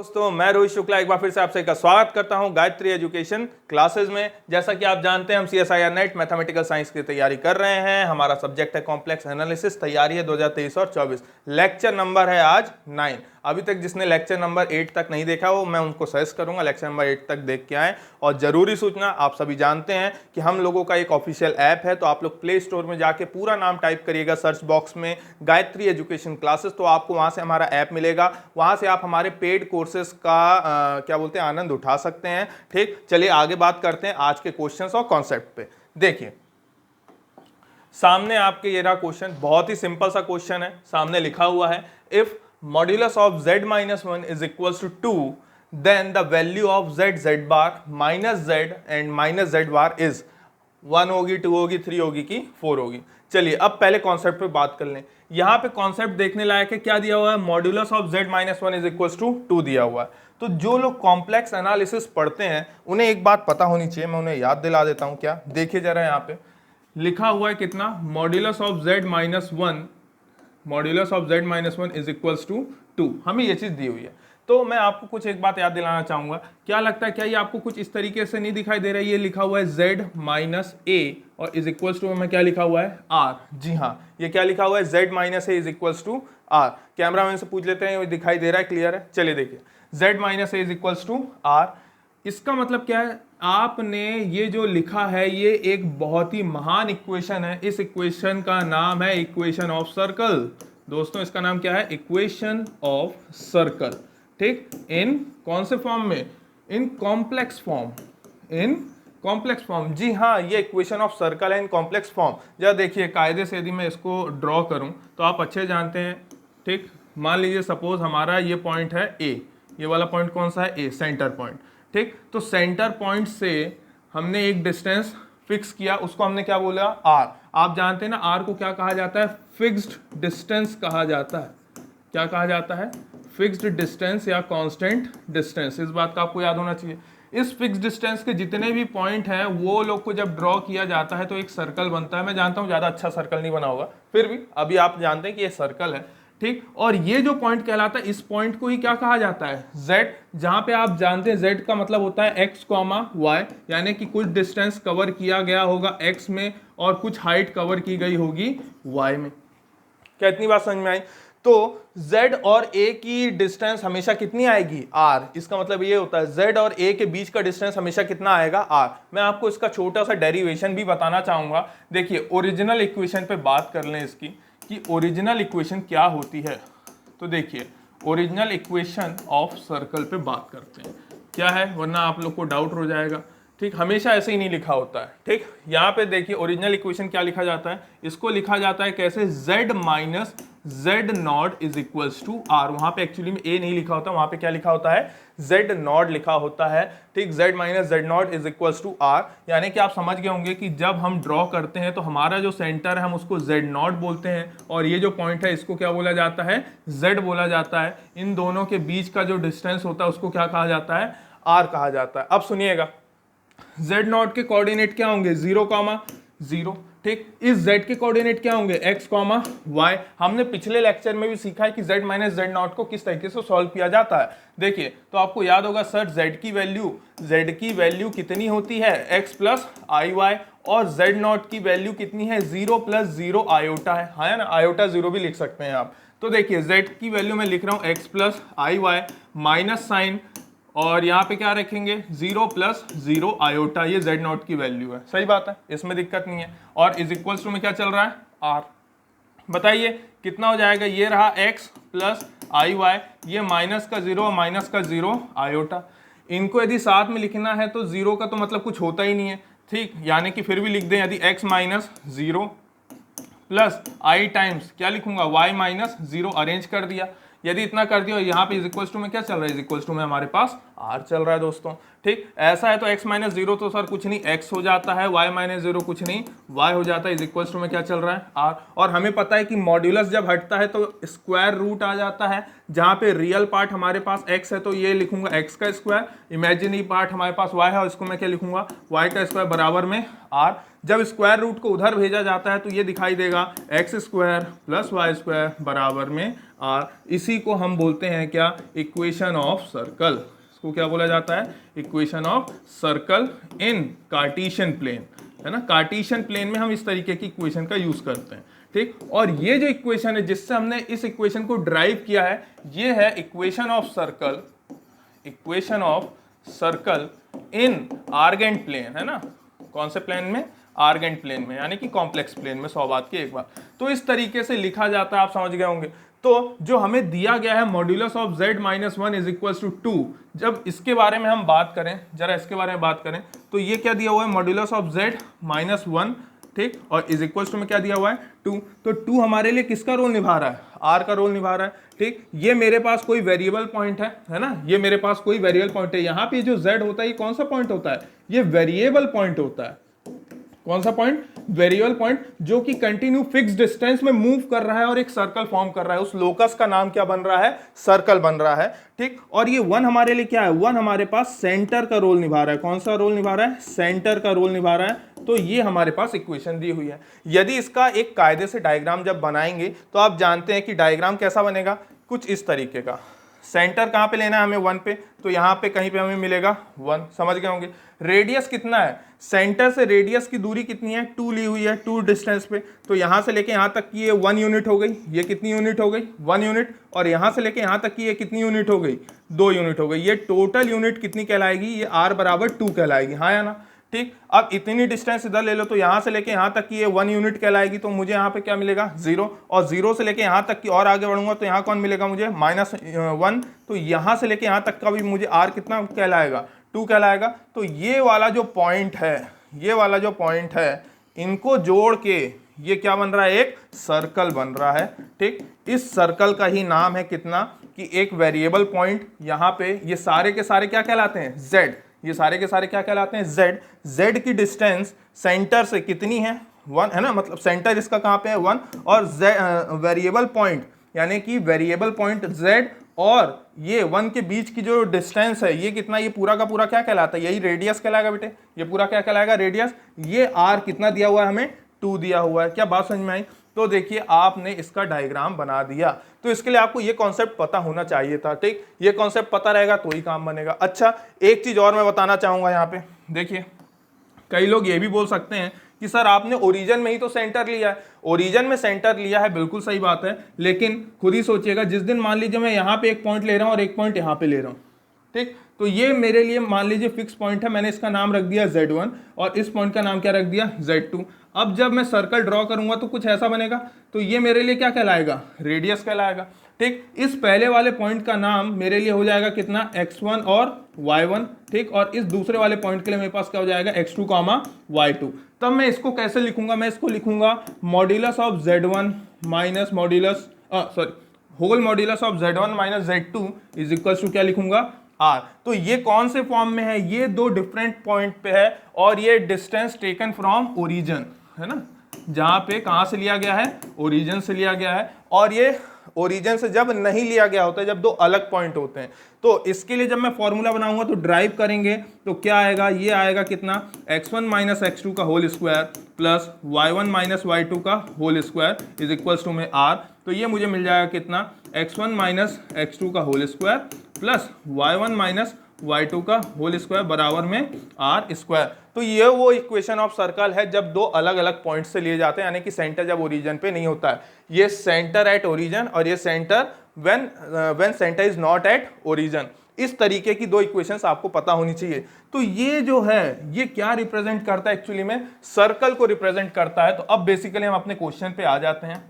दोस्तों मैं रोहित शुक्ला एक बार फिर से आपसे का स्वागत करता हूं गायत्री एजुकेशन क्लासेस में। जैसा कि आप जानते हैं हम CSIR नेट मैथमेटिकल साइंस की तैयारी कर रहे हैं। हमारा सब्जेक्ट है कॉम्प्लेक्स एनालिसिस, तैयारी है 2023 और 24। लेक्चर नंबर है आज 9। अभी तक जिसने लेक्चर नंबर 8 तक नहीं देखा वो मैं उनको सजेस्ट करूंगा लेक्चर नंबर 8 तक देख के आएँ। और जरूरी सूचना, आप सभी जानते हैं कि हम लोगों का एक ऑफिशियल ऐप है, तो आप लोग प्ले स्टोर में जाके पूरा नाम टाइप करिएगा सर्च बॉक्स में गायत्री एजुकेशन क्लासेस, तो आपको वहां से हमारा ऐप मिलेगा। वहां से आप हमारे पेड कोर्सेज का क्या बोलते हैं आनंद उठा सकते हैं। ठीक, चलिए आगे बात करते हैं आज के क्वेश्चंस और कॉन्सेप्ट पे। देखिए सामने आपके ये रहा क्वेश्चन, बहुत ही सिंपल सा क्वेश्चन है। सामने लिखा हुआ है if modulus of z minus 1 is equal to 2 then the value of z bar minus z and minus z bar is 1 होगी, 2 होगी, 3 होगी कि 4 होगी। चलिए अब पहले कॉन्सेप्ट पे बात कर लें। यहां पे कॉन्सेप्ट देखने लायक है, क्या दिया हुआ है, modulus of z minus 1 is equal to 2 दिया हुआ है। तो जो लोग कॉम्प्लेक्स एनालिसिस पढ़ते हैं उन्हें एक बात पता होनी चाहिए, मैं उन्हें याद दिला देता हूं। क्या, देखिए जरा यहाँ पे लिखा हुआ है कितना, modulus of z minus 1, modulus of z minus 1 is equals to 2, हमें ये चीज दी हुई है। तो मैं आपको कुछ एक बात याद दिलाना चाहूंगा, क्या लगता है, क्या ये आपको कुछ इस तरीके से नहीं दिखाई दे रहा है? ये लिखा हुआ है z माइनस a और इज इक्वल्स टू में क्या लिखा हुआ है r। जी हाँ, ये क्या लिखा हुआ है, z minus a is equals to r। Cameraman से पूछ लेते हैं ये दिखाई दे रहा है, क्लियर है? चलिए देखिए z minus a is equals to r। इसका मतलब क्या है, आपने ये जो लिखा है ये एक बहुत ही महान इक्वेशन है। इस इक्वेशन का नाम है इक्वेशन ऑफ सर्कल। दोस्तों इसका नाम क्या है, इक्वेशन ऑफ सर्कल। ठीक, इन कौन से फॉर्म में, in complex form, in complex form. जी हाँ, ये इक्वेशन ऑफ सर्कल है इन कॉम्प्लेक्स फॉर्म। जरा देखिए कायदे से यदि मैं इसको ड्रॉ करूं तो आप अच्छे जानते हैं। ठीक, मान लीजिए सपोज हमारा ये पॉइंट है ए, ये वाला पॉइंट कौन सा है, ए, सेंटर पॉइंट। ठीक, तो सेंटर पॉइंट से हमने एक डिस्टेंस फिक्स किया, उसको हमने क्या बोला, आर। आप जानते हैं ना आर को क्या कहा जाता है, फिक्स्ड डिस्टेंस कहा जाता है। क्या कहा जाता है, फिक्स्ड डिस्टेंस या कांस्टेंट डिस्टेंस। इस बात का आपको याद होना चाहिए। इस फिक्स्ड डिस्टेंस के जितने भी पॉइंट हैं वो लोग को जब ड्रॉ किया जाता है तो एक सर्कल बनता है। मैं जानता हूं ज्यादा अच्छा सर्कल नहीं बना होगा, फिर भी अभी आप जानते हैं कि ये सर्कल है। ठीक, और ये जो पॉइंट कहलाता है, इस पॉइंट को ही क्या कहा जाता है, z। जहां पे आप जानते हैं z का मतलब होता है x, y, यानी कि कुछ डिस्टेंस कवर किया गया होगा x में और कुछ हाइट कवर की गई होगी y में। क्या इतनी बात समझ में आई? तो z और a की डिस्टेंस हमेशा कितनी आएगी, r। इसका मतलब ये होता है z और a के बीच का डिस्टेंस हमेशा कितना आएगा, r। मैं आपको इसका छोटा सा डेरिवेशन भी बताना चाहूंगा। देखिए ओरिजिनल इक्वेशन पे बात कर लें इसकी कि ओरिजिनल इक्वेशन क्या होती है। तो देखिए ओरिजिनल इक्वेशन ऑफ सर्कल पे बात करते हैं, क्या है, वरना आप लोग को डाउट हो जाएगा। ठीक, हमेशा ऐसे ही नहीं लिखा होता है। ठीक, यहाँ पे देखिए ओरिजिनल इक्वेशन क्या लिखा जाता है, इसको लिखा जाता है कैसे, z minus z naught is equals to r। वहां पे एक्चुअली में a नहीं लिखा होता, वहां पे क्या लिखा होता है, z नॉट लिखा होता है। ठीक, z minus z naught is equals to r। यानी कि आप समझ गए होंगे कि जब हम ड्रॉ करते हैं तो हमारा जो सेंटर है हम उसको z नॉट बोलते हैं और ये जो पॉइंट है इसको क्या बोला जाता है, z बोला जाता है। इन दोनों के बीच का जो डिस्टेंस होता है उसको क्या कहा जाता है, r कहा जाता है। अब सुनिएगा, z नॉट के कोऑर्डिनेट क्या होंगे, 0,0। ठीक, इस z के कोऑर्डिनेट क्या होंगे, x, y। हमने पिछले लेक्चर में भी सीखा है कि z माइनस z नॉट को किस तरीके से सॉल्व किया जाता है। देखिए तो आपको याद होगा सर z की वैल्यू कितनी होती है, x प्लस आई वाई, और z नॉट की वैल्यू कितनी है, 0 प्लस 0 आयोटा है ना, आयोटा 0 भी लिख सकते हैं आप। तो देखिए z की वैल्यू मैं लिख रहा हूँ x प्लस आई वाई माइनस साइन, और यहाँ पे क्या रखेंगे, 0 प्लस 0 आयोटा, ये z नॉट की वैल्यू है। सही बात है, इसमें दिक्कत नहीं है। और इज इक्वल्स टू में क्या चल रहा है, r। बताइए कितना हो जाएगा, ये रहा x प्लस आई वाई, ये माइनस का 0 और माइनस का 0 आयोटा। इनको यदि साथ में लिखना है तो 0 का तो मतलब कुछ होता ही नहीं है। ठीक, यानी कि फिर भी लिख दें, यदि x माइनस 0 प्लस आई टाइम्स क्या लिखूंगा, y माइनस 0, अरेंज कर दिया। यदि इतना कर दिया, यहाँ पे इज इक्वल्स टू में क्या चल रहा है, इज इक्वल्स टू में हमारे पास r चल रहा है दोस्तों। ठीक, ऐसा है तो x माइनस 0 तो सर कुछ नहीं x हो जाता है, y माइनस 0 कुछ नहीं y हो जाता है, इज इक्वल्स टू में क्या चल रहा है, r। और हमें पता है कि मॉड्यूलस जब हटता है तो स्क्वायर रूट आ जाता है। जहाँ पे रियल पार्ट हमारे पास x है तो ये लिखूंगा x का स्क्वायर, इमेजिनरी पार्ट हमारे पास y है और इसको मैं क्या लिखूंगा, y का स्क्वायर बराबर में r। जब स्क्वायर रूट को उधर भेजा जाता है तो ये दिखाई देगा x square plus y square बराबर में आर। इसी को हम बोलते हैं क्या, इक्वेशन ऑफ सर्कल। इसको क्या बोला जाता है, equation of circle in cartesian plane, है ना। कार्टेशियन प्लेन में हम इस तरीके की इक्वेशन का यूज करते हैं, ठीक। और ये जो इक्वेशन है जिससे हमने इस इक्वेशन को ड्राइव किया है, ये है equation of circle, equation of circle in Argand plane, है ना। कौन से प्लेन में, आर्गेंट प्लेन में, यानी कि कॉम्प्लेक्स प्लेन में, 100 बात की एक बात। तो इस तरीके से लिखा जाता है, आप समझ गए होंगे। तो जो हमें दिया गया है modulus of z minus 1 is equal to 2, जब इसके बारे में हम बात करें, जरा इसके बारे में बात करें, तो ये क्या दिया हुआ है, मॉड्यूलस ऑफ z माइनस 1, ठीक, और इज इक्वल टू में क्या दिया हुआ है 2। तो 2 हमारे लिए किसका रोल निभा रहा है, r का रोल निभा रहा है, ठीक। ये मेरे पास कोई वेरिएबल पॉइंट है ना, ये मेरे पास कोई वेरिएबल पॉइंट है। यहाँ पे जो z होता है ये कौन सा पॉइंट होता है, ये वेरिएबल पॉइंट होता है। कौन सा पॉइंट, वेरिएबल पॉइंट, जो कि कंटिन्यू फिक्स डिस्टेंस में मूव कर रहा है और एक सर्कल फॉर्म कर रहा है। उस लोकस का नाम क्या बन रहा है, सर्कल बन रहा है, ठीक। और ये 1 हमारे लिए क्या है, 1 हमारे पास सेंटर का रोल निभा रहा है। कौन सा रोल निभा रहा है, सेंटर का रोल निभा रहा है। तो ये हमारे पास इक्वेशन दी हुई है। यदि इसका एक कायदे से डायग्राम जब बनाएंगे तो आप जानते हैं कि डायग्राम कैसा बनेगा, कुछ इस तरीके का। सेंटर कहाँ पे लेना है हमें, 1 पे, तो यहाँ पे कहीं पे हमें मिलेगा 1, समझ गए होंगे। रेडियस कितना है, सेंटर से रेडियस की दूरी कितनी है, 2 ली हुई है, 2 डिस्टेंस पे, तो यहाँ से लेके यहाँ तक की ये 1 यूनिट हो गई। ये कितनी यूनिट हो गई, 1 यूनिट। और यहाँ से लेके यहाँ तक की ये कितनी यूनिट हो गई, 2 यूनिट हो गई। ये टोटल यूनिट कितनी कहलाएगी, ये r बराबर 2 कहलाएगी, हाँ या ना, ठीक। अब इतनी डिस्टेंस इधर ले लो, तो यहाँ से लेके यहाँ तक की ये 1 यूनिट कहलाएगी, तो मुझे यहाँ पे क्या मिलेगा 0, और 0 से लेके यहाँ तक की और आगे बढ़ूंगा तो यहाँ कौन मिलेगा मुझे, -1। तो यहाँ से लेके यहाँ तक का भी मुझे r कितना कहलाएगा, 2 कहलाएगा। तो ये वाला जो पॉइंट है, ये वाला जो पॉइंट है, इनको जोड़ के ये क्या बन रहा है, एक सर्कल बन रहा है, ठीक। इस सर्कल का ही नाम है कितना, कि एक वेरिएबल पॉइंट। यहाँ पे ये सारे के सारे क्या कहलाते हैं, z, ये सारे के सारे क्या कहलाते हैं, z की डिस्टेंस सेंटर से कितनी है, 1, है ना, मतलब सेंटर इसका कहाँ पे है 1, और वेरिएबल पॉइंट, यानी कि वेरिएबल पॉइंट z और ये 1 के बीच की जो डिस्टेंस है, ये कितना, ये पूरा का पूरा क्या कहलाता है, यही रेडियस कहलाएगा बेटे, ये पूरा क्या कहलाएगा, रेडियस। ये r कितना दिया हुआ है हमें, 2 दिया हुआ है। क्या बात समझ में आई। तो देखिए आपने इसका डायग्राम बना दिया, तो इसके लिए आपको ये कॉन्सेप्ट पता होना चाहिए था, ठीक। ये कॉन्सेप्ट पता रहेगा तो ही काम बनेगा। अच्छा, एक चीज और मैं बताना चाहूंगा यहाँ पे, देखिए कई लोग ये भी बोल सकते हैं कि सर आपने ओरिजिन में ही तो सेंटर लिया है। ओरिजिन में सेंटर लिया है, बिल्कुल सही बात है, लेकिन खुद ही सोचिएगा, जिस दिन मान लीजिए मैं यहाँ पे एक पॉइंट ले रहा हूँ और एक पॉइंट यहाँ पे ले रहा हूँ, ठीक, तो ये मेरे लिए मान लीजिए फिक्स पॉइंट है, मैंने इसका नाम रख दिया z1 और इस पॉइंट का नाम क्या रख दिया, z2। अब जब मैं सर्कल ड्रॉ करूंगा तो कुछ ऐसा बनेगा, तो ये मेरे लिए क्या कहलाएगा, रेडियस कहलाएगा, ठीक। इस पहले वाले पॉइंट का नाम मेरे लिए हो जाएगा कितना, x1 और y1, ठीक। और इस दूसरे वाले पॉइंट के लिए मेरे पास क्या हो जाएगा, x2, y2। तब मैं इसको कैसे लिखूंगा, मैं इसको लिखूंगा modulus of z1 minus modulus whole modulus of z1 minus z2 is equal to क्या लिखूंगा, r। तो ये कौन से फॉर्म में है, ये 2 डिफरेंट पॉइंट पे है, और ये डिस्टेंस टेकन फ्रॉम ओरिजिन, है ना, जहां पे कहां से लिया गया है, ओरिजिन से लिया गया है। और ये ओरिजिन से जब नहीं लिया गया होता है, जब 2 अलग पॉइंट होते हैं, तो इसके लिए जब मैं फॉर्मूला बनाऊंगा तो ड्राइव करेंगे तो क्या आएगा, ये आएगा कितना, x1 माइनस x2 का whole square plus y1 minus y2 का whole square is equals to में r। तो ये मुझे मिल जाएगा कितना, x1 माइनस x2 का whole square plus y1 minus y2 का होल स्क्वायर बराबर में r स्क्वायर। तो ये वो इक्वेशन ऑफ सर्कल है जब 2 अलग अलग पॉइंट से लिए जाते हैं, यानी कि सेंटर जब ओरिजिन पे नहीं होता है। ये सेंटर एट ओरिजिन और ये centre when centre is not at origin. इस तरीके की 2 इक्वेशंस आपको पता होनी चाहिए। तो ये जो है ये क्या रिप्रेजेंट करता है, एक्चुअली में सर्कल को रिप्रेजेंट करता है। तो अब बेसिकली हम अपने क्वेश्चन पे आ जाते हैं,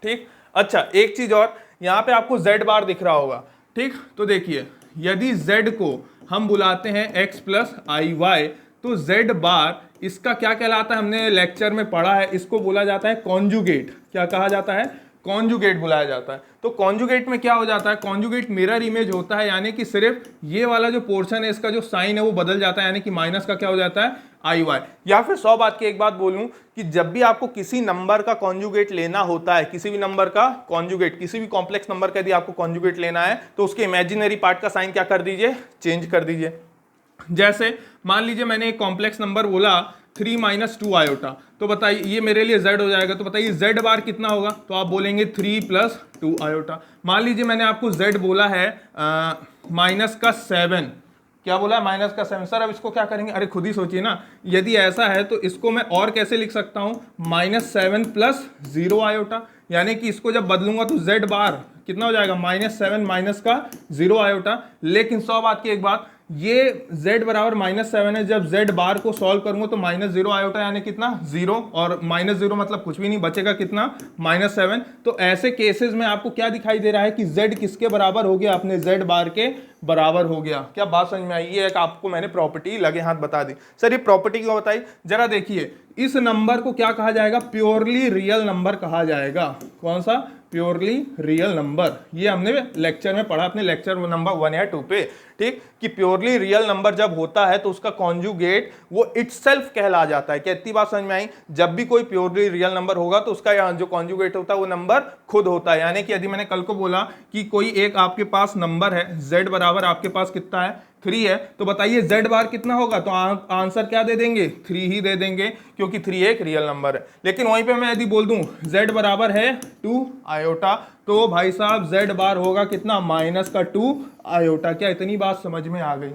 ठीक। अच्छा, एक चीज और, यहाँ पे आपको z बार दिख रहा होगा, ठीक। तो देखिए यदि z को हम बुलाते हैं x प्लस आई वाई, तो z बार इसका क्या कहलाता है, हमने लेक्चर में पढ़ा है, इसको बोला जाता है कॉन्जुगेट। क्या कहा जाता है, कॉन्जुगेट बुलाया जाता है। तो कॉन्जुगेट में क्या हो जाता है, कॉन्जुगेट मिरर इमेज होता है, यानी कि सिर्फ ये वाला जो पोर्शन है इसका जो साइन है वो बदल जाता है, यानी कि माइनस का क्या हो जाता है, आई वाई। या फिर 100 बात की एक बात बोलूं कि जब भी आपको किसी नंबर का कॉन्जुगेट लेना होता है, किसी भी नंबर का कॉन्जुगेट, किसी भी कॉम्प्लेक्स नंबर का यदि आपको कॉन्जुगेट लेना है, तो उसके इमेजिनरी पार्ट का साइन क्या कर दीजिए, चेंज कर दीजिए। जैसे मान लीजिए मैंने एक कॉम्प्लेक्स नंबर बोला 3 माइनस 2 आयोटा। तो बताइए ये मेरे लिए z हो जाएगा, तो बताइए z बार कितना होगा, तो आप बोलेंगे 3 प्लस 2 आयोटा। मान लीजिए मैंने आपको z बोला है माइनस का 7, क्या बोला है, माइनस का 7। सर अब इसको क्या करेंगे, अरे खुद ही सोचिए ना, यदि ऐसा है तो इसको मैं और कैसे लिख सकता हूँ, -7 प्लस 0 आयोटा, यानी कि इसको जब बदलूंगा तो z बार कितना हो जाएगा, -7 माइनस का 0 आयोटा। लेकिन 100 बात की एक बात, ये z बराबर -7 है, जब z बार को सॉल्व करूंगा तो -0 आयोटा यानी कितना 0, और -0 मतलब कुछ भी नहीं बचेगा, कितना -7। तो ऐसे केसेस में आपको क्या दिखाई दे रहा है कि z किसके बराबर हो गया, अपने z बार के बराबर हो गया। क्या बात समझ में आई? ये एक आपको मैंने प्रॉपर्टी लगे हाथ बता दी। सर ये प्रॉपर्टी क्यों बताई, जरा देखिए, इस नंबर को क्या कहा जाएगा, प्योरली रियल नंबर कहा जाएगा। कौन सा, प्योरली रियल नंबर। ये हमने लेक्चर में पढ़ा, अपने लेक्चर नंबर 1 या 2 पे, ठीक, कि प्योरली रियल नंबर जब होता है तो उसका कॉन्जुगेट वो इटसेल्फ कहला जाता है। क्या इतनी बात समझ में आई? जब भी कोई प्योरली रियल नंबर होगा तो उसका जो कॉन्जुगेट होता है वो नंबर खुद होता है। यानी कि यदि मैंने कल को बोला कि कोई एक आपके पास नंबर है, z बराबर आपके पास कितना है, 3 है, तो बताइए z बार कितना होगा, तो आंसर क्या दे देंगे, 3 ही दे देंगे, क्योंकि 3 एक रियल नंबर है। लेकिन वहीं पे मैं यदि बोल दूं z बराबर है 2 आयोटा, तो भाई साहब z बार होगा कितना, -2 आयोटा। क्या इतनी बात समझ में आ गई?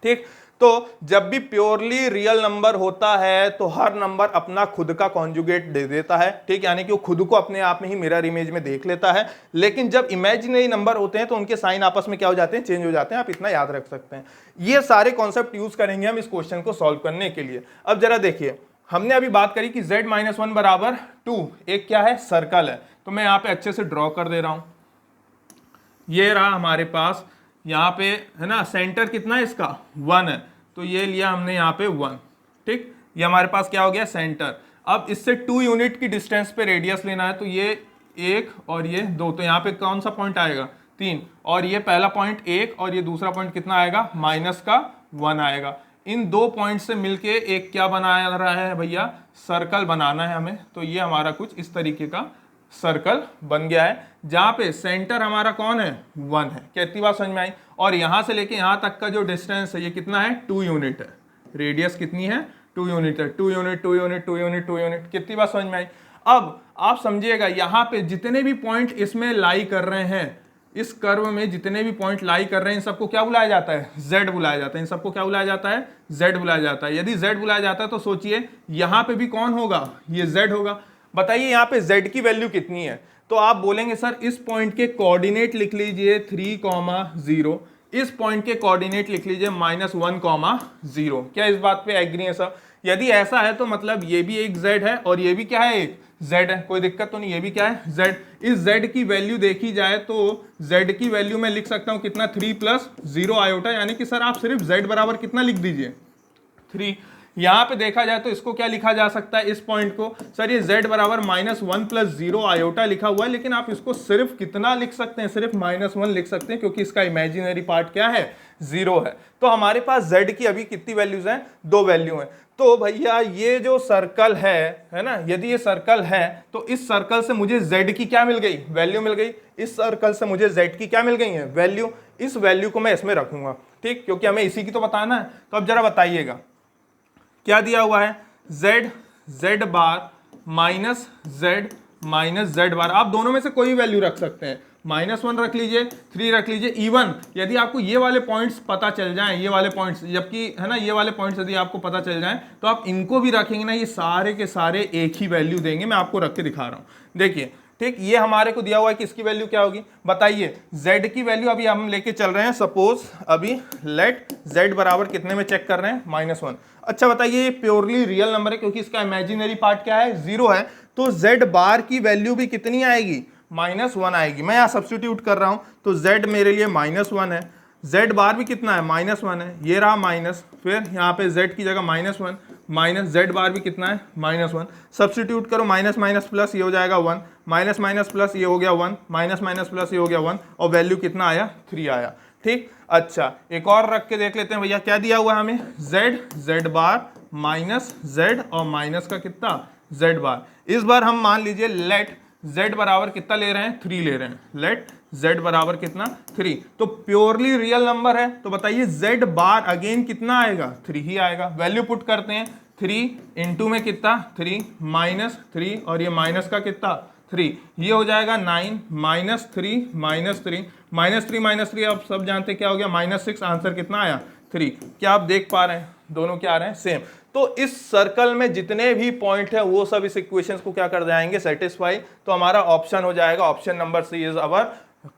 ठीक, तो जब भी प्योरली रियल नंबर होता है तो हर नंबर अपना खुद का कॉन्जुगेट दे देता है, ठीक, यानी कि वो खुद को अपने आप में ही मिरर इमेज में देख लेता है। लेकिन जब इमेजिनरी नंबर होते हैं तो उनके साइन आपस में क्या हो जाते हैं, चेंज हो जाते हैं। आप इतना याद रख सकते हैं। ये सारे कॉन्सेप्ट यूज करेंगे हम इस क्वेश्चन को सॉल्व करने के लिए। अब जरा देखिए, हमने अभी बात करी कि z-1 बराबर 2 एक क्या है, सर्कल है। तो मैं यहाँ पे अच्छे से ड्रॉ कर दे रहा हूं। ये रहा हमारे पास, यहाँ पे है ना, सेंटर कितना है इसका, 1 है, तो ये लिया हमने यहाँ पे 1, ठीक, ये हमारे पास क्या हो गया, सेंटर। अब इससे 2 यूनिट की डिस्टेंस पे रेडियस लेना है, तो ये 1 और ये 2, तो यहाँ पे कौन सा पॉइंट आएगा, 3, और ये पहला पॉइंट 1 और ये दूसरा पॉइंट कितना आएगा, -1 आएगा। इन 2 पॉइंट से मिलके एक क्या बना रहा है भैया, सर्कल बनाना है हमें। तो ये हमारा कुछ इस तरीके का सर्कल बन गया है, जहां पे सेंटर हमारा कौन है, 1 है। क्या इतनी बात समझ में आई? और यहां से लेके यहां तक का जो डिस्टेंस है ये कितना है, 2 यूनिट है। रेडियस कितनी है, 2 यूनिट है। 2 यूनिट 2 यूनिट 2 यूनिट 2 यूनिट। कितनी बात समझ में आई? अब आप समझिएगा, यहाँ पे जितने भी पॉइंट इसमें लाई कर रहे हैं, इस कर्व में जितने भी पॉइंट लाई कर रहे हैं, इन सबको क्या बुलाया जाता है, z बुलाया जाता है। इन सबको क्या बुलाया जाता है, z बुलाया जाता है। यदि z बुलाया जाता है तो सोचिए यहाँ पे भी कौन होगा, ये z होगा। बताइए यहाँ पे z की वैल्यू कितनी है, तो आप बोलेंगे सर इस पॉइंट के कोऑर्डिनेट लिख लीजिए 3,0, इस पॉइंट के कोऑर्डिनेट लिख लीजिए -1,0। क्या इस बात पे एग्री है सर? यदि ऐसा है तो मतलब ये भी एक z है और ये भी क्या है, एक z है। कोई दिक्कत तो नहीं, ये भी क्या है, z। इस z की वैल्यू देखी जाए तो z की वैल्यू मैं लिख सकता हूं कितना, 3 प्लस 0 आयोटा, यानी कि सर आप सिर्फ z बराबर कितना लिख दीजिए, 3। यहां पे देखा जाए तो इसको क्या लिखा जा सकता है, इस पॉइंट को, सर ये z बराबर -1 प्लस 0 आयोटा लिखा हुआ है, लेकिन आप इसको सिर्फ कितना लिख सकते हैं, सिर्फ -1 लिख सकते हैं, क्योंकि इसका इमेजिनरी पार्ट क्या है, 0 है। तो हमारे पास z की अभी कितनी वैल्यूज हैं, 2 वैल्यू हैं। तो भैया ये जो सर्कल है ना, यदि ये सर्कल है तो इस सर्कल से मुझे z की क्या मिल गई, वैल्यू मिल गई। इस सर्कल से मुझे z की क्या मिल गई है, वैल्यू। इस वैल्यू को मैं इसमें रखूंगा, ठीक, क्योंकि हमें इसी की तो बताना है। तो अब जरा बताइएगा क्या दिया हुआ है, z बार z बार। आप दोनों में से कोई भी वैल्यू रख सकते हैं, -1 रख लीजिए, 3 रख लीजिए। इवन यदि आपको ये वाले पॉइंट्स पता चल जाएं, ये वाले पॉइंट्स, जबकि है ना, ये वाले पॉइंट्स यदि आपको पता चल जाएं तो आप इनको भी रखेंगे ना, ये सारे के सारे एक ही वैल्यू देंगे। मैं आपको रख के दिखा रहा हूं, देखिए, ठीक, ये हमारे को दिया हुआ है कि इसकी वैल्यू क्या होगी, बताइए। z की वैल्यू अभी हम लेके चल रहे हैं, सपोज अभी लेट z बराबर कितने में चेक कर रहे हैं, -1। अच्छा बताइए, ये प्योरली रियल नंबर है क्योंकि इसका इमेजिनरी पार्ट क्या है, 0 है, तो z बार की वैल्यू भी कितनी आएगी, -1 आएगी। मैं यहाँ सब्स्टिट्यूट कर रहा हूं, तो z मेरे लिए -1 है, z बार भी कितना है, -1 है, ये रहा माइनस, फिर यहाँ पे z की जगह -1, माइनस z बार भी कितना है, -1। सब्स्टिट्यूट करो, माइनस माइनस प्लस ये हो जाएगा 1, माइनस माइनस प्लस ये हो गया 1, माइनस माइनस प्लस ये हो गया 1, और वैल्यू कितना आया, 3 आया, ठीक। अच्छा एक और रख के देख लेते हैं भैया, क्या दिया हुआ है हमें, z बार माइनस z और माइनस का कितना, z बार। इस बार हम मान लीजिए लेट z बराबर कितना ले रहे हैं, 3 ले रहे हैं, लेट z बराबर कितना, 3। तो प्योरली रियल नंबर है, तो बताइए z बार अगेन कितना आएगा, 3 ही आएगा। वैल्यू पुट करते हैं, 3 इंटू में कितना 3 माइनस 3 और ये माइनस का कितना 3, ये हो जाएगा 9 माइनस 3 माइनस 3 माइनस 3 माइनस 3, आप सब जानते क्या हो गया -6, आंसर कितना आया 3। क्या आप देख पा रहे हैं दोनों क्या आ रहे हैं सेम। तो इस सर्कल में जितने भी पॉइंट है वो सब इस इक्वेशंस को क्या कर जाएंगे सेटिस्फाई। तो हमारा ऑप्शन हो जाएगा option number C is our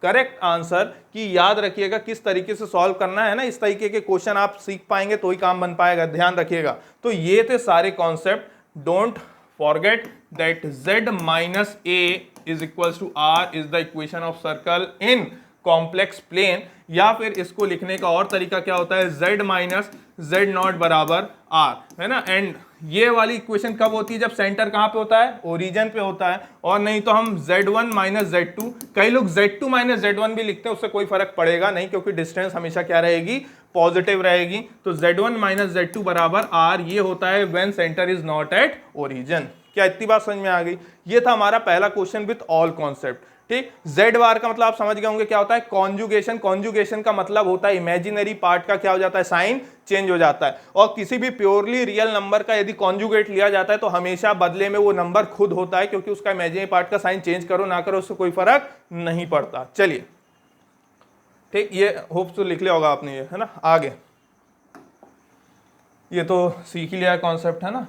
correct answer. कि याद रखिएगा किस तरीके से सॉल्व करना है ना, इस तरीके के क्वेश्चन आप सीख पाएंगे तो ही काम बन पाएगा, ध्यान रखिएगा। तो ये थे सारे concept. Don't forget that z minus a is equals to r is the equation of circle in complex plane, या फिर इसको लिखने का और तरीका क्या होता है z माइनस z नॉट बराबर r, है ना। एंड ये वाली इक्वेशन कब होती है, जब सेंटर कहाँ पे होता है, ओरिजिन पे होता है। और नहीं तो हम z1 माइनस z2, कई लोग z2 माइनस z1 भी लिखते हैं, उससे कोई फर्क पड़ेगा नहीं क्योंकि डिस्टेंस हमेशा क्या रहेगी, पॉजिटिव रहेगी। तो z1 माइनस z2 बराबर r ये होता है when centre is not at origin. क्या इतनी बात समझ में आ गई। ये था हमारा पहला क्वेश्चन विथ ऑल कॉन्सेप्ट, ठीक। z बार का मतलब आप समझ गए होंगे क्या होता है, कॉन्जुगेशन। कॉन्जुगेशन का मतलब होता है इमेजिनरी पार्ट का क्या हो जाता है, साइन चेंज हो जाता है। और किसी भी प्योरली रियल नंबर का यदि कॉन्जुगेट लिया जाता है तो हमेशा बदले में वो नंबर खुद होता है, क्योंकि उसका इमेजिनरी पार्ट का साइन चेंज करो ना करो उससे कोई फर्क नहीं पड़ता। चलिए ठीक, ये होप तो लिख लिया होगा आपने, ये है ना। आगे ये तो सीख ही लिया कॉन्सेप्ट, है ना,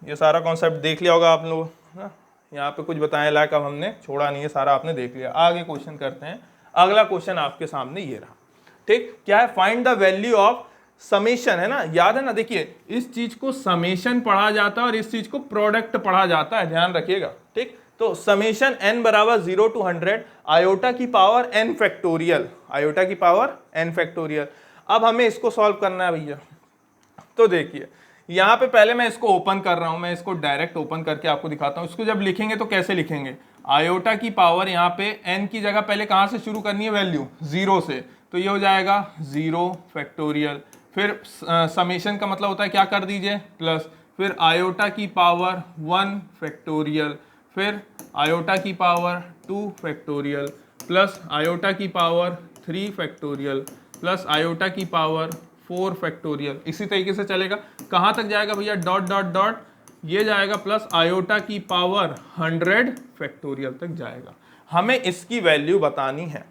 ये सारा कॉन्सेप्ट देख लिया होगा आप लोग, है ना। यहाँ पे कुछ बताने लायक अब हमने छोड़ा नहीं है, सारा आपने देख लिया। आगे क्वेश्चन करते हैं। अगला क्वेश्चन आपके सामने ये रहा, ठीक। क्या है, find the value of summation, है ना, याद है ना। देखिए इस चीज को समेशन पढ़ा जाता है और इस चीज को प्रोडक्ट पढ़ा जाता है, ध्यान रखिएगा, ठीक। तो समेशन n बराबर 0 to 100 आयोटा की पावर n फैक्टोरियल, आयोटा की पावर n फैक्टोरियल। अब हमें इसको सॉल्व करना है भैया। तो देखिए यहाँ पे पहले मैं इसको ओपन कर रहा हूं, मैं इसको डायरेक्ट ओपन करके आपको दिखाता हूं। इसको जब लिखेंगे तो कैसे लिखेंगे, आयोटा की पावर यहाँ पे n की जगह पहले कहाँ से शुरू करनी है, वैल्यू 0 से। तो ये हो जाएगा 0 फैक्टोरियल, फिर समेशन का मतलब होता है क्या कर दीजिए प्लस, फिर आयोटा की पावर 1 फैक्टोरियल, फिर आयोटा की पावर 2 फैक्टोरियल, प्लस आयोटा की पावर 3 फैक्टोरियल, प्लस आयोटा की पावर 4 फैक्टोरियल। इसी तरीके से चलेगा, कहाँ तक जाएगा भैया, डॉट डॉट डॉट, ये जाएगा प्लस आयोटा की पावर 100 फैक्टोरियल तक जाएगा। हमें इसकी वैल्यू बतानी है।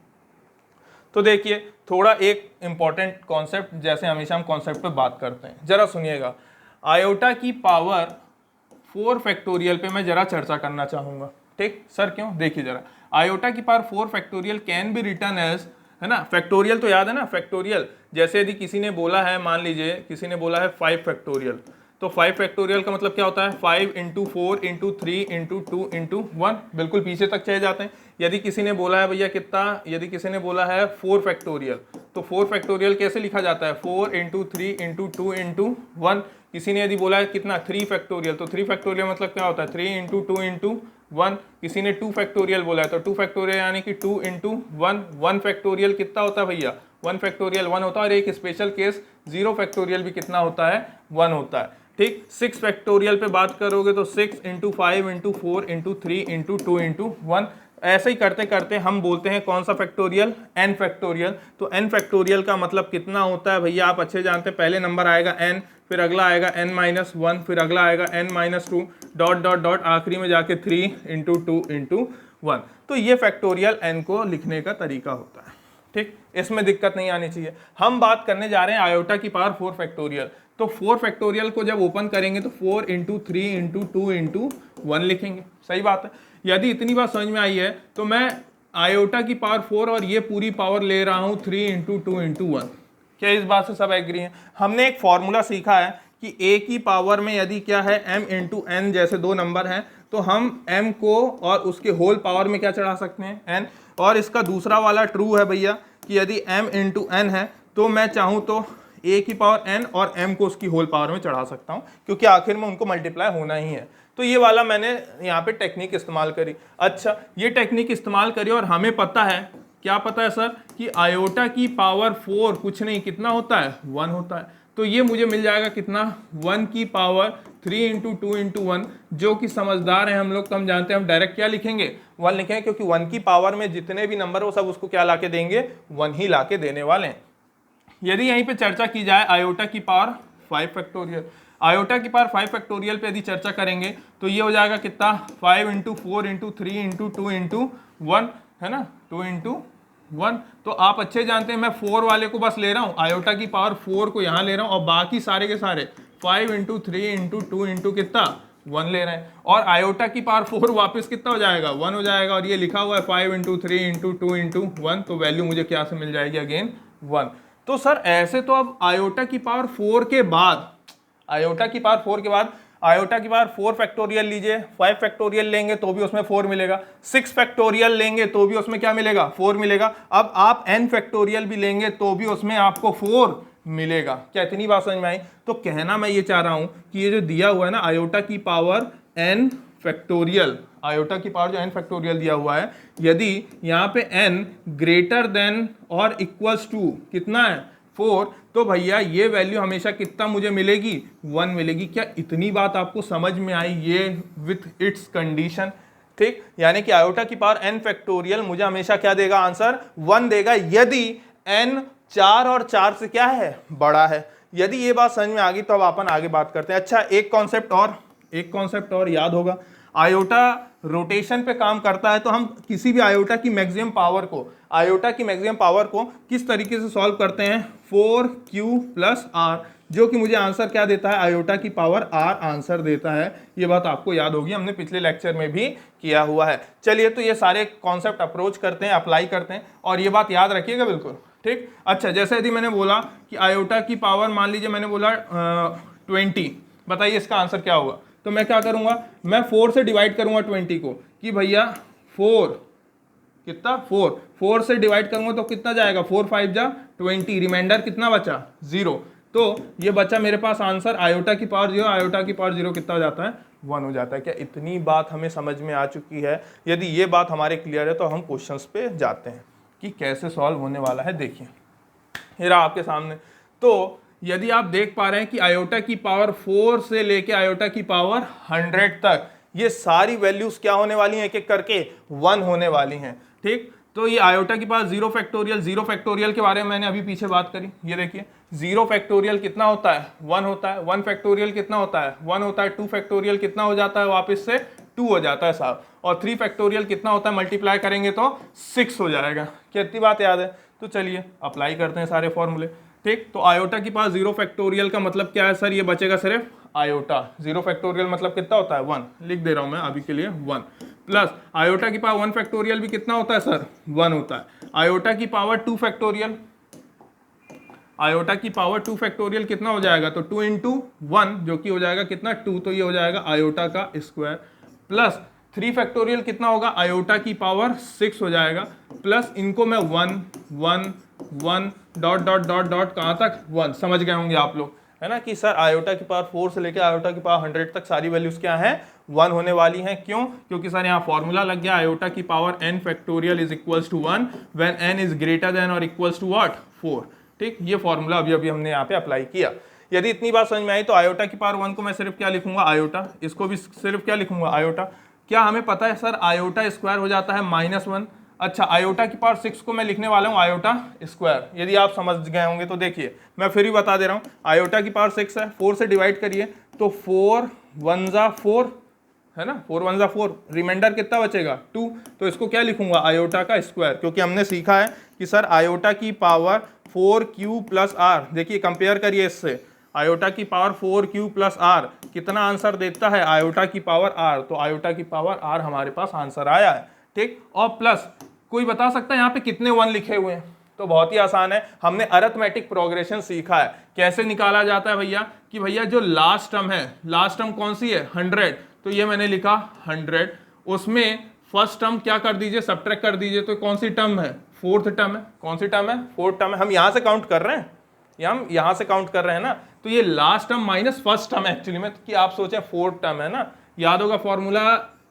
तो देखिए थोड़ा एक इंपॉर्टेंट कॉन्सेप्ट, जैसे हमेशा हम कॉन्सेप्ट पे बात करते हैं, जरा सुनिएगा। आयोटा की पावर 4 फैक्टोरियल पे मैं जरा चर्चा करना चाहूंगा, ठीक सर क्यों, देखिए जरा। आयोटा की power 4 factorial can be written as, है ना, फैक्टोरियल तो याद है ना, फैक्टोरियल जैसे यदि किसी ने बोला है, मान लीजिए किसी ने बोला है 5 फैक्टोरियल, तो 5 फैक्टोरियल का मतलब क्या होता है, 5 इंटू 4 इंटू 3 इंटू 2 इंटू 1, बिल्कुल पीछे तक चले जाते हैं। यदि किसी ने बोला है भैया कितना, यदि किसी ने बोला है 4 फैक्टोरियल, तो 4 फैक्टोरियल कैसे लिखा जाता है, 4 इंटू 3 इंटू 2 इंटू 1। किसी ने यदि बोला है कितना 3 फैक्टोरियल, तो 3 फैक्टोरियल मतलब क्या होता है, 3 इंटू 2 इंटू 1। किसी ने 2 फैक्टोरियल बोला है, तो 2 फैक्टोरियल यानी कि 2 इंटू 1। 1 फैक्टोरियल कितना होता है भैया, 1 फैक्टोरियल 1 होता है। और एक स्पेशल केस 0 फैक्टोरियल भी कितना होता है, 1 होता है, ठीक। 6 फैक्टोरियल पे बात करोगे तो 6 into 5 into 4 into 3 into 2 into 1। ऐसे ही करते करते हम बोलते हैं कौन सा फैक्टोरियल, n फैक्टोरियल। तो n फैक्टोरियल का मतलब कितना होता है भैया, आप अच्छे जानते हैं, पहले नंबर आएगा n, फिर अगला आएगा n माइनस 1, फिर अगला आएगा n minus 2, dot dot dot, आखिरी में जाके 3 इंटू 2 इंटू 1। तो ये फैक्टोरियल n को लिखने का तरीका होता है, ठीक। इसमें दिक्कत नहीं आनी चाहिए। हम बात करने जा रहे हैं आयोटा की पावर 4 फैक्टोरियल। तो 4 फैक्टोरियल को जब ओपन करेंगे तो 4 इंटू 3 इंटू 2 इंटू 1 लिखेंगे, सही बात है। यदि इतनी बात समझ में आई है तो मैं आयोटा की पावर 4 और ये पूरी पावर ले रहा हूँ 3 इंटू 2 इंटू 1। क्या इस बात से सब एग्री हैं। हमने एक फॉर्मूला सीखा है कि a की पावर में यदि क्या है m इंटू n, जैसे दो नंबर हैं तो हम m को और उसके होल पावर में क्या चढ़ा सकते हैं, n। और इसका दूसरा वाला ट्रू है भैया कि यदि m इंटू n है तो मैं चाहूँ तो a की पावर n और m को उसकी होल पावर में चढ़ा सकता हूँ, क्योंकि आखिर में उनको मल्टीप्लाई होना ही है। तो ये वाला मैंने यहाँ पे टेक्निक इस्तेमाल करी। अच्छा, ये टेक्निक इस्तेमाल करी और हमें पता है, क्या पता है सर, कि आयोटा की पावर 4 कुछ नहीं, कितना होता है, 1 होता है। तो ये मुझे मिल जाएगा कितना, 1 की पावर 3 इंटू 2 इंटू 1। जो कि समझदार है हम लोग, तो हम जानते हैं हम डायरेक्ट क्या लिखेंगे, 1 लिखेंगे, क्योंकि 1 की पावर में जितने भी नंबर हो सब उसको क्या ला के देंगे, 1 ही ला के देने वाले हैं। यदि यहीं पे चर्चा की जाए आयोटा की पावर 5 फैक्टोरियल, आयोटा की पावर 5 फैक्टोरियल पे यदि चर्चा करेंगे तो ये हो जाएगा कितना 5 इंटू 4 इंटू 3 इंटू 2 इंटू 1 है ना 2 इंटू 1। तो आप अच्छे जानते हैं मैं 4 वाले को बस ले रहा हूँ, आयोटा की पावर 4 को यहाँ ले रहा हूँ और बाकी सारे के सारे 5 इंटू 3 इंटू 2 इंटू कितना 1 ले रहे हैं और आयोटा की पावर 4 वापस कितना हो जाएगा 1 हो जाएगा और ये लिखा हुआ है 5 इंटू 3 इंटू 2 इंटू 1 तो वैल्यू मुझे क्या से मिल जाएगी अगेन 1। तो सर ऐसे तो अब आयोटा की पावर 4 के बाद आयोटा की पावर 4 के बाद आयोटा की पावर 4 फैक्टोरियल लीजिए, 5 फैक्टोरियल लेंगे तो भी उसमें 4 मिलेगा, 6 फैक्टोरियल लेंगे तो भी उसमें क्या मिलेगा 4 मिलेगा। अब आप n फैक्टोरियल भी लेंगे तो भी उसमें आपको 4 मिलेगा। क्या इतनी बात समझ में आई? तो कहना मैं ये चाह रहा हूं कि ये जो दिया हुआ है ना आयोटा की पावर n फैक्टोरियल, आयोटा की पावर जो n फैक्टोरियल दिया हुआ है, यदि यहाँ पे n ग्रेटर देन और इक्वल्स टू कितना है 4 तो भैया ये वैल्यू हमेशा कितना मुझे मिलेगी 1 मिलेगी। क्या इतनी बात आपको समझ में आई? ये विथ इट्स कंडीशन, ठीक, यानी कि आयोटा की पावर n फैक्टोरियल मुझे हमेशा क्या देगा आंसर 1 देगा यदि n 4 और 4 से क्या है बड़ा है। यदि ये बात समझ में आ गई तो अब अपन आगे बात करते हैं। अच्छा एक कॉन्सेप्ट और याद होगा, आयोटा रोटेशन पे काम करता है तो हम किसी भी आयोटा की मैक्सिमम पावर को किस तरीके से सॉल्व करते हैं 4q प्लस r, जो कि मुझे आंसर क्या देता है आयोटा की पावर r आंसर देता है। ये बात आपको याद होगी, हमने पिछले लेक्चर में भी किया हुआ है। चलिए तो ये सारे कॉन्सेप्ट अप्रोच करते हैं, अप्लाई करते हैं और ये बात याद रखिएगा बिल्कुल, ठीक। अच्छा जैसे यदि मैंने बोला कि आयोटा की पावर मान लीजिए मैंने बोला 20, बताइए इसका आंसर क्या होगा। तो मैं क्या करूंगा, मैं 4 से डिवाइड करूंगा 20 को कि भैया 4 कितना 4 से डिवाइड करूंगा तो कितना जाएगा 4 5 जा 20, रिमाइंडर कितना बचा 0। तो ये बचा मेरे पास आंसर आयोटा की पावर 0, आयोटा की पावर 0 कितना हो जाता है 1 हो जाता है। क्या इतनी बात हमें समझ में आ चुकी है? यदि ये बात हमारे क्लियर है तो हम क्वेश्चंस पे जाते हैं कि कैसे सॉल्व होने वाला है। देखिए ये रहा आपके सामने। तो यदि आप देख पा रहे हैं कि आयोटा की पावर 4 से लेके आयोटा की पावर 100 तक ये सारी वैल्यूज क्या होने वाली हैं, एक एक करके 1 होने वाली हैं, ठीक। तो ये आयोटा की पावर 0 फैक्टोरियल के बारे में मैंने अभी पीछे बात करी। ये देखिए 0 फैक्टोरियल कितना होता है 1 होता है, 1 फैक्टोरियल कितना होता है 1 होता है, 2 फैक्टोरियल कितना हो जाता है वापस से 2 हो जाता है साहब, और 3 फैक्टोरियल कितना होता है मल्टीप्लाई करेंगे तो 6 हो जाएगा। क्या इतनी बात याद है? तो चलिए अप्लाई करते हैं सारे फॉर्मूले, ठीक। तो आयोटा की पावर 0 फैक्टोरियल का मतलब क्या है सर, ये बचेगा सिर्फ आयोटा। 0 फैक्टोरियल मतलब कितना होता है 1, लिख दे रहा हूं मैं अभी के लिए 1, प्लस आयोटा की पावर 1 फैक्टोरियल भी कितना होता है सर 1 होता है। आयोटा की पावर 2 फैक्टोरियल, आयोटा की पावर 2 फैक्टोरियल कितना हो जाएगा, तो 2 इंटू 1 जो कि हो जाएगा कितना 2, तो ये हो जाएगा आयोटा का स्क्वायर, प्लस 3 फैक्टोरियल कितना होगा आयोटा की पावर 6 हो जाएगा, प्लस इनको मैं 1 1 1 डॉट डॉट डॉट डॉट कहाँ तक 1, समझ गए होंगे आप लोग, है ना, कि सर आयोटा की पावर 4 से लेकर आयोटा की पावर 100 तक सारी वैल्यूज क्या हैं 1 होने वाली हैं। क्यों? क्योंकि सर यहाँ फॉर्मूला लग गया आयोटा की power n factorial is equals to 1 when n is greater than और इक्वल्स टू व्हाट 4, ठीक। ये फॉर्मूला अभी अभी हमने यहाँ पे अप्लाई किया। यदि इतनी बात समझ में आई तो आयोटा की पावर 1 को मैं सिर्फ क्या लिखूंगा आयोटा, इसको भी सिर्फ क्या लिखूंगा आयोटा। क्या हमें पता है सर आयोटा स्क्वायर हो जाता है -1। अच्छा आयोटा की पावर 6 को मैं लिखने वाला हूँ आयोटा स्क्वायर। यदि आप समझ गए होंगे तो देखिए मैं फिर भी बता दे रहा हूँ, आयोटा की पावर 6 है, 4 से डिवाइड करिए तो 4 1 जा 4 है ना, 4 1 जा 4, रिमाइंडर कितना बचेगा 2, तो इसको क्या लिखूंगा आयोटा का स्क्वायर, क्योंकि हमने सीखा है कि सर आयोटा की पावर 4q प्लस r, देखिए कंपेयर करिए इससे, आयोटा की पावर 4q प्लस r कितना आंसर देता है आयोटा की पावर r, तो आयोटा की पावर r हमारे पास आंसर आया है, ठीक। और प्लस कोई बता सकता है यहाँ पे कितने 1 लिखे हुए हैं, तो बहुत ही आसान है, हमने अरिथमेटिक प्रोग्रेशन सीखा है। कैसे निकाला जाता है भैया, कि भैया जो लास्ट टर्म है, लास्ट टर्म कौन सी है 100, तो ये मैंने लिखा 100, उसमें फर्स्ट टर्म क्या कर दीजिए सब्ट्रैक्ट कर दीजिए, तो कौन सी टर्म है 4th टर्म है, कौन सी टर्म है 4th टर्म है, हम यहाँ से काउंट कर रहे हैं, हम यहाँ से काउंट कर रहे हैं ना, तो ये last term minus first term actually में, कि आप सोचें 4th टर्म है ना, याद होगा फॉर्मूला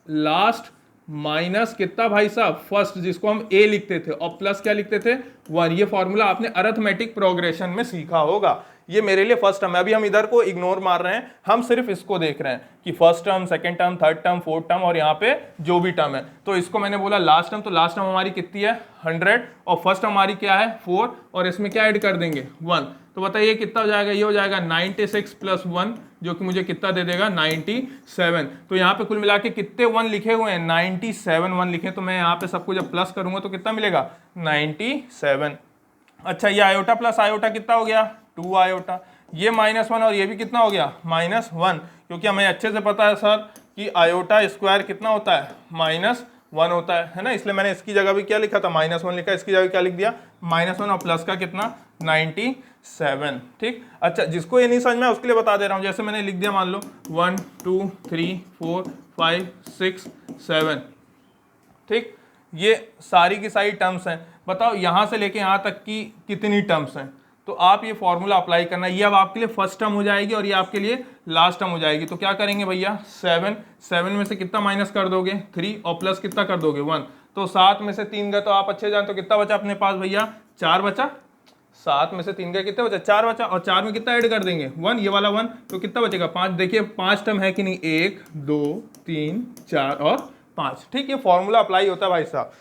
लास्ट माइनस कितना भाई साहब फर्स्ट, जिसको हम ए लिखते थे, और प्लस क्या लिखते थे 1, ये फॉर्मूला आपने अरिथमेटिक प्रोग्रेशन में सीखा होगा। ये मेरे लिए फर्स्ट टर्म है, अभी हम इधर को इग्नोर मार रहे हैं, हम सिर्फ इसको देख रहे हैं कि first term, second term, third term, fourth term और यहाँ पे जो भी टर्म है, तो इसको मैंने बोला लास्ट टर्म, तो लास्ट टर्म हमारी कितनी है 100 और फर्स्ट टर्म हमारी क्या है 4, और इसमें क्या ऐड कर देंगे 1, तो बताइए कितना हो जाएगा, ये हो जाएगा 96 प्लस 1 जो कि मुझे कितना दे देगा 97। तो यहाँ पे कुल मिला के कितने 1 लिखे हुए हैं, 97 1 लिखे, तो मैं यहाँ पे सबको जब प्लस करूंगा तो कितना मिलेगा 97। अच्छा ये आयोटा प्लस आयोटा कितना हो गया 2 आयोटा, ये -1 और ये भी कितना हो गया -1, क्योंकि हमें अच्छे से पता है सर कि आयोटा स्क्वायर कितना होता है -1 होता है ना, इसलिए मैंने इसकी जगह भी क्या लिखा था -1 लिखा, इसकी जगह क्या लिख दिया -1 और प्लस का कितना 97। ठीक, अच्छा जिसको ये नहीं समझ में उसके लिए बता दे रहा हूँ, जैसे मैंने लिख दिया मान लो 1 2 3 4 5 6 7। ठीक, ये सारी की सारी टर्म्स हैं, बताओ यहाँ से लेके यहाँ तक की कितनी टर्म्स हैं, तो आप ये फॉर्मूला अप्लाई करना। ये अब आपके लिए फर्स्ट टर्म हो जाएगी और ये आपके लिए लास्ट टर्म हो जाएगी। तो क्या करेंगे भैया 7 में से कितना माइनस कर दोगे 3 और प्लस कितना कर दोगे 1, तो 7 में से 3 गए तो आप अच्छे जानते हो कितना बचा अपने पास भैया 4 बचा, 7 में से 3 गए कितना बचा 4 बचा, और 4 में कितना ऐड कर देंगे 1, ये वाला 1, तो कितना बचेगा 5। देखिए 5 टर्म है कि नहीं, 1 2 3 4 और 5। ठीक, ये फॉर्मूला अप्लाई होता है भाई साहब,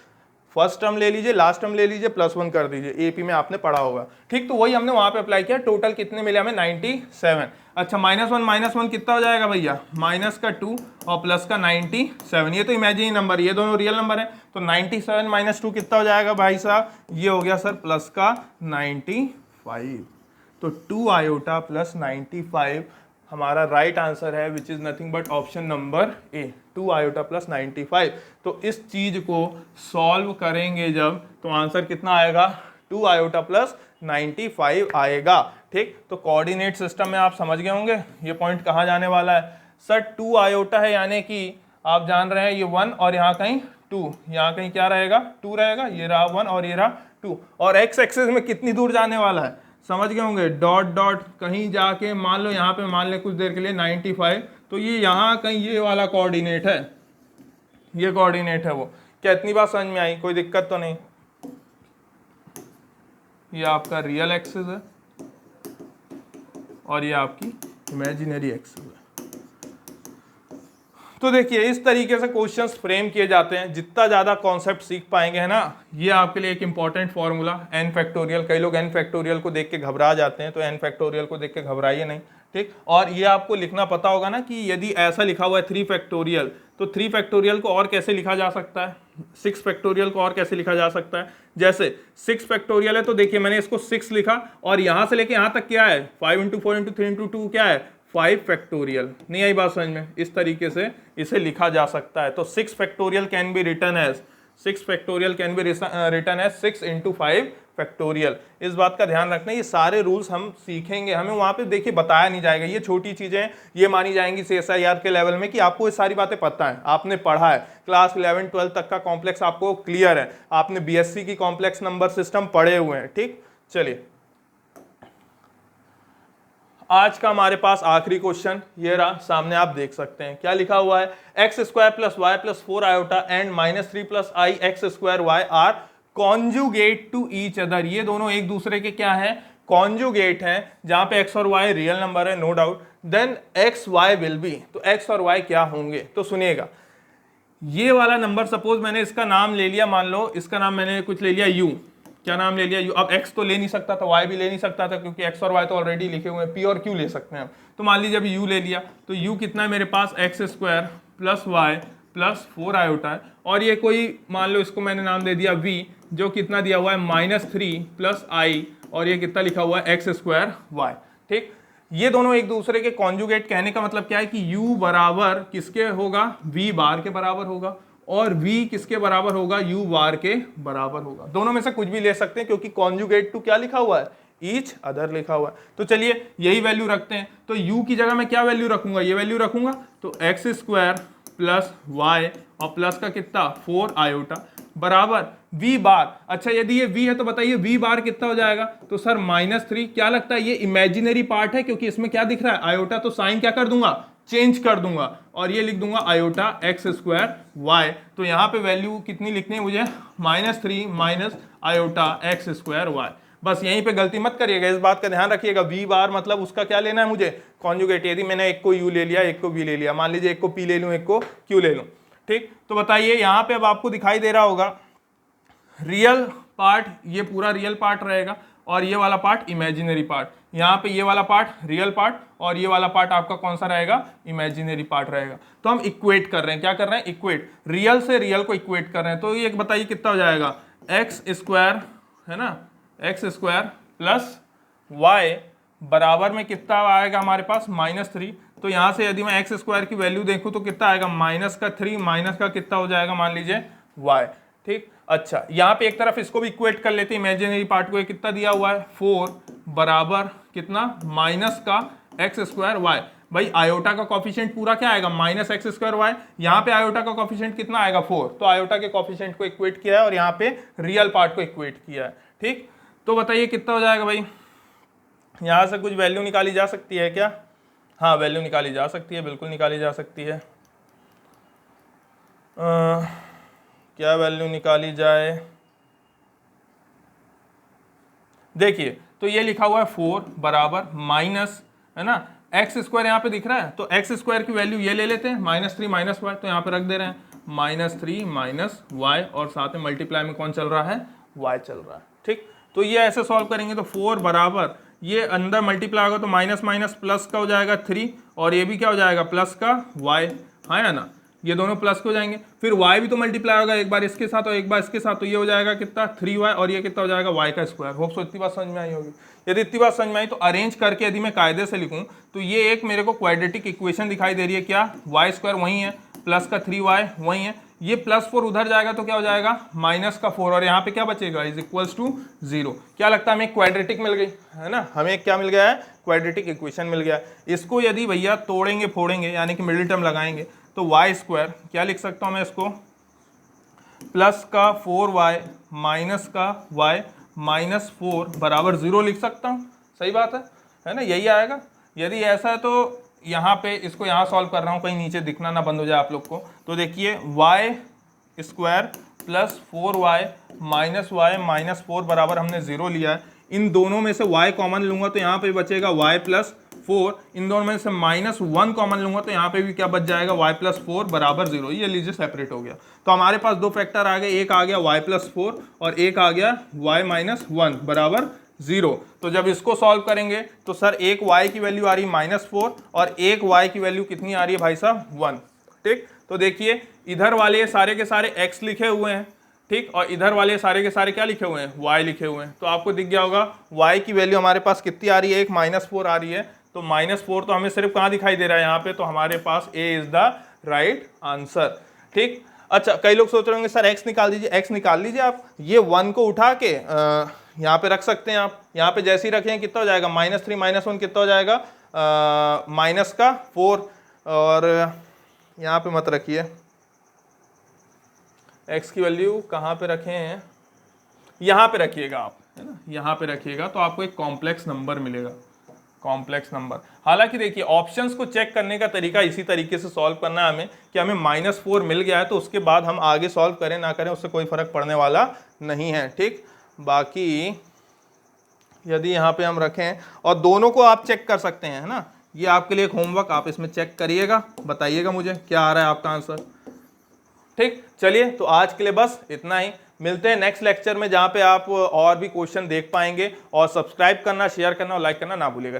फर्स्ट टर्म ले लीजिए, लास्ट टर्म ले लीजिए, +1 कर दीजिए, एपी में आपने पढ़ा होगा। ठीक, तो वही हमने वहां पे अप्लाई किया, टोटल कितने मिले हमें 97। अच्छा -1 कितना हो जाएगा भैया -2 और प्लस का 97, ये तो इमेजिनरी नंबर, ये दोनों रियल नंबर है, तो 97 - 2 कितना हो जाएगा भाई साहब, ये हो गया सर प्लस का 95। तो 2 आयोटा प्लस 95 हमारा राइट आंसर है, which is nothing but option number A, 2 iota plus 95। तो इस चीज को सॉल्व करेंगे जब, तो आंसर कितना आएगा 2 आयोटा प्लस 95 आएगा। ठीक, तो कोऑर्डिनेट सिस्टम में आप समझ गए होंगे ये पॉइंट कहाँ जाने वाला है। सर 2 आयोटा है, यानी कि आप जान रहे हैं ये 1 और यहाँ कहीं 2, यहाँ कहीं क्या रहेगा 2 रहेगा, ये रहा 1 और ये रहा 2, और एक्स एक्सिस में कितनी दूर जाने वाला है समझ गए होंगे, डॉट डॉट कहीं जाके मान लो यहाँ पे मान ले कुछ देर के लिए 95, तो ये यहाँ कहीं ये वाला कोऑर्डिनेट है, ये कोऑर्डिनेट है वो। क्या इतनी बात समझ में आई, कोई दिक्कत तो नहीं। ये आपका रियल एक्सिस है और ये आपकी इमेजिनरी एक्सिस है। तो देखिए इस तरीके से क्वेश्चंस फ्रेम किए जाते हैं, जितना ज़्यादा कॉन्सेप्ट सीख पाएंगे है ना। ये आपके लिए एक इंपॉर्टेंट फॉर्मूला n फैक्टोरियल, कई लोग n फैक्टोरियल को देख के घबरा जाते हैं, तो n फैक्टोरियल को देख के घबराइए नहीं। ठीक, और ये आपको लिखना पता होगा ना कि यदि ऐसा लिखा हुआ है 3 फैक्टोरियल, तो 3 फैक्टोरियल को और कैसे लिखा जा सकता है, 6 फैक्टोरियल को और कैसे लिखा जा सकता है। जैसे 6 फैक्टोरियल है तो देखिए मैंने इसको 6 लिखा और यहाँ से लेके यहाँ तक क्या है 5 × 4 × 3 × 2 क्या है 5 फैक्टोरियल। नहीं आई बात समझ में, इस तरीके से इसे लिखा जा सकता है। तो 6 factorial can be written as 6 factorial can be written as 6 × 5 factorial. इस बात का ध्यान रखना, ये सारे रूल्स हम सीखेंगे, हमें वहाँ पे देखिए बताया नहीं जाएगा। ये छोटी चीज़ें ये मानी जाएंगी CSIR के लेवल में कि आपको ये सारी बातें पता है, आपने पढ़ा है, क्लास 11 12 तक का कॉम्प्लेक्स आपको क्लियर है, आपने BSc की कॉम्प्लेक्स नंबर सिस्टम पढ़े हुए हैं। ठीक, चलिए आज का हमारे पास आखिरी क्वेश्चन ये रहा, सामने आप देख सकते हैं क्या लिखा हुआ है, x² + y + 4 iota and -3 + i x² y are conjugate to each other. ये दोनों एक दूसरे के क्या है कॉन्जुगेट हैं, जहां पे x और y रियल नंबर है no doubt, then x y will be, तो x और y क्या होंगे। तो सुनिएगा, ये वाला नंबर सपोज मैंने इसका नाम ले लिया, मान लो इसका नाम मैंने कुछ ले लिया u, क्या नाम ले लिया u। अब x तो ले नहीं सकता था, y भी ले नहीं सकता था, क्योंकि x और y तो ऑलरेडी लिखे हुए हैं, p और q ले सकते हैं। तो मान लीजिए अभी u ले लिया, तो u कितना है मेरे पास x² + y + 4 आयोटा है, और ये कोई मान लो इसको मैंने नाम दे दिया v, जो कितना दिया हुआ है -3 + i, और ये कितना लिखा हुआ है x² y। ठीक, ये दोनों एक दूसरे के कॉन्जुगेट, कहने का मतलब क्या है कि u बराबर किसके होगा v बार के बराबर होगा, और v किसके बराबर होगा u बार के बराबर होगा। दोनों में से कुछ भी ले सकते हैं, क्योंकि कॉन्जुगेट टू क्या लिखा हुआ है ईच अदर लिखा हुआ है। तो चलिए यही वैल्यू रखते हैं, तो u की जगह मैं क्या वैल्यू रखूंगा, ये वैल्यू रखूंगा, तो x² + y और प्लस का कितना 4 आयोटा बराबर v बार। अच्छा यदि ये v है तो बताइए v बार कितना हो जाएगा, तो सर -3, क्या लगता है ये इमेजिनरी पार्ट है, क्योंकि इसमें क्या दिख रहा है आयोटा, तो साइन क्या कर दूंगा चेंज कर दूंगा, और ये लिख दूंगा आयोटा x² y। तो यहाँ पे वैल्यू कितनी लिखनी है मुझे -3 - आयोटा x² y। बस यहीं पे गलती मत करिएगा, इस बात का ध्यान रखिएगा, v बार मतलब उसका क्या लेना है मुझे कॉन्जुगेट। यदि मैंने एक को u ले लिया, एक को v ले लिया, मान लीजिए एक को p ले लूं, एक को q ले लूं। ठीक, तो बताइए यहाँ पे अब आपको दिखाई दे रहा होगा रियल पार्ट, ये पूरा रियल पार्ट रहेगा, और ये वाला पार्ट इमेजिनरी पार्ट। यहाँ पे ये वाला पार्ट रियल पार्ट और ये वाला पार्ट आपका कौन सा रहेगा, इमेजिनरी पार्ट रहेगा। तो हम इक्वेट कर रहे हैं, क्या कर रहे हैं, इक्वेट, रियल से रियल को इक्वेट कर रहे हैं। तो ये बताइए कितना हो जाएगा, एक्स स्क्वायर है ना, एक्स स्क्वायर प्लस वाई बराबर में कितना आएगा हमारे पास, -3। तो यहाँ से यदि मैं एक्स स्क्वायर की वैल्यू देखूँ तो कितना आएगा, -3 माइनस का कितना हो जाएगा, मान लीजिए y। ठीक, अच्छा यहाँ पे एक तरफ इसको भी इक्वेट कर लेते हैं, इमेजिनरी पार्ट को, कितना दिया हुआ है 4 बराबर कितना, माइनस का एक्स स्क्वायर वाई। भाई आयोटा का कॉफिशिएंट पूरा क्या आएगा, -x स्क्वायर वाई। यहाँ पे आयोटा का कॉफिशिएंट कितना आएगा 4, तो आयोटा के कॉफिशिएंट को इक्वेट किया है और यहाँ पे रियल पार्ट को इक्वेट किया है। ठीक, तो बताइए कितना हो जाएगा भाई, यहाँ से कुछ वैल्यू निकाली जा सकती है क्या, हाँ वैल्यू निकाली जा सकती है, बिल्कुल निकाली जा सकती है। क्या वैल्यू निकाली जाए, देखिए तो ये लिखा हुआ है 4 बराबर माइनस, है ना, एक्स स्क्वायर यहाँ पे दिख रहा है, तो एक्स स्क्वायर की वैल्यू ये ले लेते हैं, -3 माइनस वाई, तो यहाँ पे रख दे रहे हैं -3 माइनस वाई, और साथ में मल्टीप्लाई में कौन चल रहा है, वाई चल रहा है। ठीक, तो ये ऐसे सॉल्व करेंगे तो 4 बराबर, ये अंदर मल्टीप्लाई होगा तो माइनस माइनस प्लस का हो जाएगा 3, और ये भी क्या हो जाएगा, प्लस का y, है ना, ये दोनों प्लस के हो जाएंगे। फिर y भी तो मल्टीप्लाई होगा, एक बार इसके साथ और एक बार इसके साथ, तो ये हो जाएगा कितना 3y, और ये कितना हो जाएगा y का स्क्वायर। होप सो इतनी बात समझ में आई होगी। यदि इतनी बात समझ में आई तो अरेंज करके यदि मैं कायदे से लिखूं तो ये एक मेरे को क्वाड्रेटिक इक्वेशन दिखाई दे रही है, क्या, y स्क्वायर वही है, प्लस का 3y वही है, ये +4 उधर जाएगा तो क्या हो जाएगा, -4, और यहाँ पे क्या बचेगा, इज इक्वल्स टू 0। क्या लगता है हमें क्वाड्रेटिक मिल गई, है ना, हमें क्या मिल गया है, क्वाड्रेटिक इक्वेशन मिल गया। इसको यदि भैया तोड़ेंगे फोड़ेंगे यानी कि मिडिल टर्म लगाएंगे तो y स्क्वायर क्या लिख सकता हूँ मैं इसको, प्लस का 4y माइनस का y -4 बराबर 0 लिख सकता हूँ। सही बात है ना, यही आएगा। यदि ऐसा है तो यहाँ पे इसको यहाँ सॉल्व कर रहा हूँ, कहीं नीचे दिखना ना बंद हो जाए आप लोग को। तो देखिए y square plus 4y minus 4 बराबर हमने 0 लिया है। इन दोनों में से y कॉमन लूंगा तो यहाँ पे बचेगा y प्लस 4, इन दोनों में से -1 कॉमन लूंगा तो यहाँ पे भी क्या बच जाएगा, y प्लस 4 बराबर 0। ये लीजिए सेपरेट हो गया। तो हमारे पास दो फैक्टर आ गए, एक आ गया y प्लस 4 और एक आ गया y माइनस 1 बराबर 0। तो जब इसको सॉल्व करेंगे तो सर एक y की वैल्यू आ रही है -4 और एक y की वैल्यू कितनी आ रही है भाई साहब, 1। ठीक, तो देखिए इधर वाले सारे के सारे x लिखे हुए हैं, ठीक, और इधर वाले सारे के सारे क्या लिखे हुए हैं, y लिखे हुए हैं। तो आपको दिख गया होगा y की वैल्यू हमारे पास कितनी आ रही है, एक -4 आ रही है। तो -4 तो हमें सिर्फ कहाँ दिखाई दे रहा है, यहाँ पे, तो हमारे पास a is the right answer. ठीक, अच्छा कई लोग सोच रहे होंगे सर x निकाल दीजिए, x निकाल लीजिए आप, ये 1 को उठा के यहाँ पे रख सकते हैं आप। यहाँ पे जैसे ही रखें कितना हो जाएगा, -3 -1 कितना हो जाएगा, माइनस का 4, और यहाँ पे मत रखिए, x की वैल्यू कहाँ पे रखे हैं, यहाँ पे रखिएगा आप, है ना, यहाँ पे रखिएगा तो आपको एक कॉम्प्लेक्स नंबर मिलेगा, कॉम्प्लेक्स नंबर। हालांकि देखिए ऑप्शंस को चेक करने का तरीका इसी तरीके से सॉल्व करना है हमें, कि हमें -4 मिल गया है तो उसके बाद हम आगे सॉल्व करें ना करें उससे कोई फर्क पड़ने वाला नहीं है। ठीक, बाकी यदि यहाँ पे हम रखें, और दोनों को आप चेक कर सकते हैं, है ना, ये आपके लिए एक होमवर्क, आप इसमें चेक करिएगा, बताइएगा मुझे क्या आ रहा है आपका आंसर। ठीक, चलिए तो आज के लिए बस इतना ही, मिलते हैं नेक्स्ट लेक्चर में जहाँ पे आप और भी क्वेश्चन देख पाएंगे। और सब्सक्राइब करना, शेयर करना और लाइक करना ना भूलिएगा।